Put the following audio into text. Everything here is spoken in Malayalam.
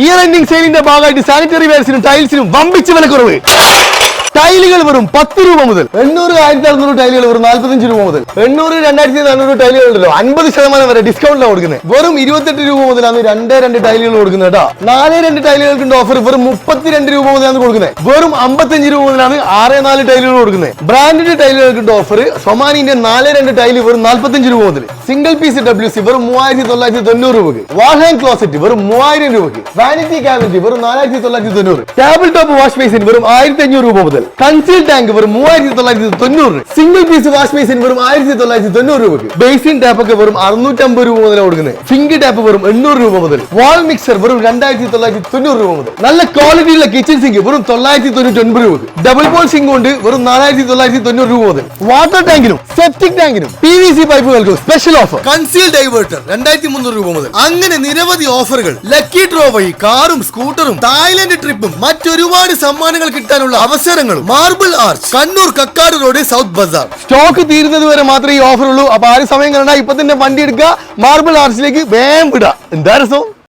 ഇയർ എൻഡിംഗ് സെയിലിന്റെ ഭാഗമായിട്ട് സാനിറ്ററി വെയർസിനും ടൈൽസിനും വമ്പിച്ച വിലക്കുറവ്. ടൈലുകൾ വെറും 10 രൂപ മുതൽ. 800 1600 ടൈലുകൾ വെറും 45 രൂപ മുതൽ. 800 2400 ടൈലുകൾ ഉണ്ടല്ലോ 50% വരെ ഡിസ്കൗണ്ടിലാണ് കൊടുക്കുന്നത്. വെറും 28 രൂപ മുതലാണ് 2 ടൈലുകൾ കൊടുക്കുന്നത് കേട്ടോ. 4 ടൈലുകൾക്ക് ഓഫർ വെറും 32 രൂപ മുതലാണ് കൊടുക്കുന്നത്. വെറും 55 രൂപ മുതലാണ് 6 ടൈലുകൾ കൊടുക്കുന്നത്. ബ്രാൻഡഡ് ടൈലുകൾക്ക് ഓഫർ സൊമാനിന്റെ 4 ടൈല് വെറും 45 രൂപ മുതൽ. സിംഗിൾ പീസ് WC വെറും 3990 രൂപയ്ക്ക്. വാൾ ഹാൻഡ് ക്ലോസറ്റ് വെറും 3000 രൂപയ്ക്ക്. വാനിറ്റി ക്യാബിനറ്റ് വെറും 4990. ടേബിൾ ടോപ്പ് വാഷ് ബേസിൻ വെറും 1500 രൂപ മുതൽ. കൺസീൽ ടാങ്ക് വെറും 3990. സിംഗിൾ പീസ് വാഷ് ബേസിൻ വെറും 1990 രൂപയ്ക്ക്. ബേസിൻ ടാപ്പ് ഒക്കെ വെറും 650 രൂപ മുതലാണ് കൊടുക്കുന്നത്. ഫിംഗർ ടാപ്പ് വെറും 800 രൂപ മുതൽ. വാൾ മിക്സർ വെറും 2990 രൂപ മുതൽ. നല്ല ക്വാളിറ്റിയുള്ള കിച്ചൺ സിങ്ക് വെറും 999 രൂപയ്ക്ക്. ഡബിൾ ബോൾ സിങ്ക് കൊണ്ട് വെറും 4990 രൂപ മുതൽ. വാട്ടർ ടാങ്കിനും സെപ്റ്റിക് ടാങ്കിനും PVC പൈപ്പുകൾക്കും സ്പെഷ്യൽ ഓഫർ. കൺസീൽ ഡൈവേർട്ടർ 2300 രൂപ മുതൽ. അങ്ങനെ നിരവധി ഓഫറുകൾ. ലക്കി ഡ്രോ വഴി കാറും സ്കൂട്ടറും തായ്ലൻഡ് ട്രിപ്പും മറ്റൊരുപാട് സമ്മാനങ്ങൾ കിട്ടാനുള്ള അവസരങ്ങളും. Marble arch, Kannur Kakkad road, south bazaar. Stock തീരുന്നത് വരെ മാത്രമേ ഈ ഓഫർ ഉള്ളൂ. അപ്പൊ ആ സമയം കണ്ടാ ഇപ്പൊ തന്നെ വണ്ടി എടുക്കുക, മാർബിൾ ആർച്ചിലേക്ക് വേഗം വിടുക. എന്താ രസം.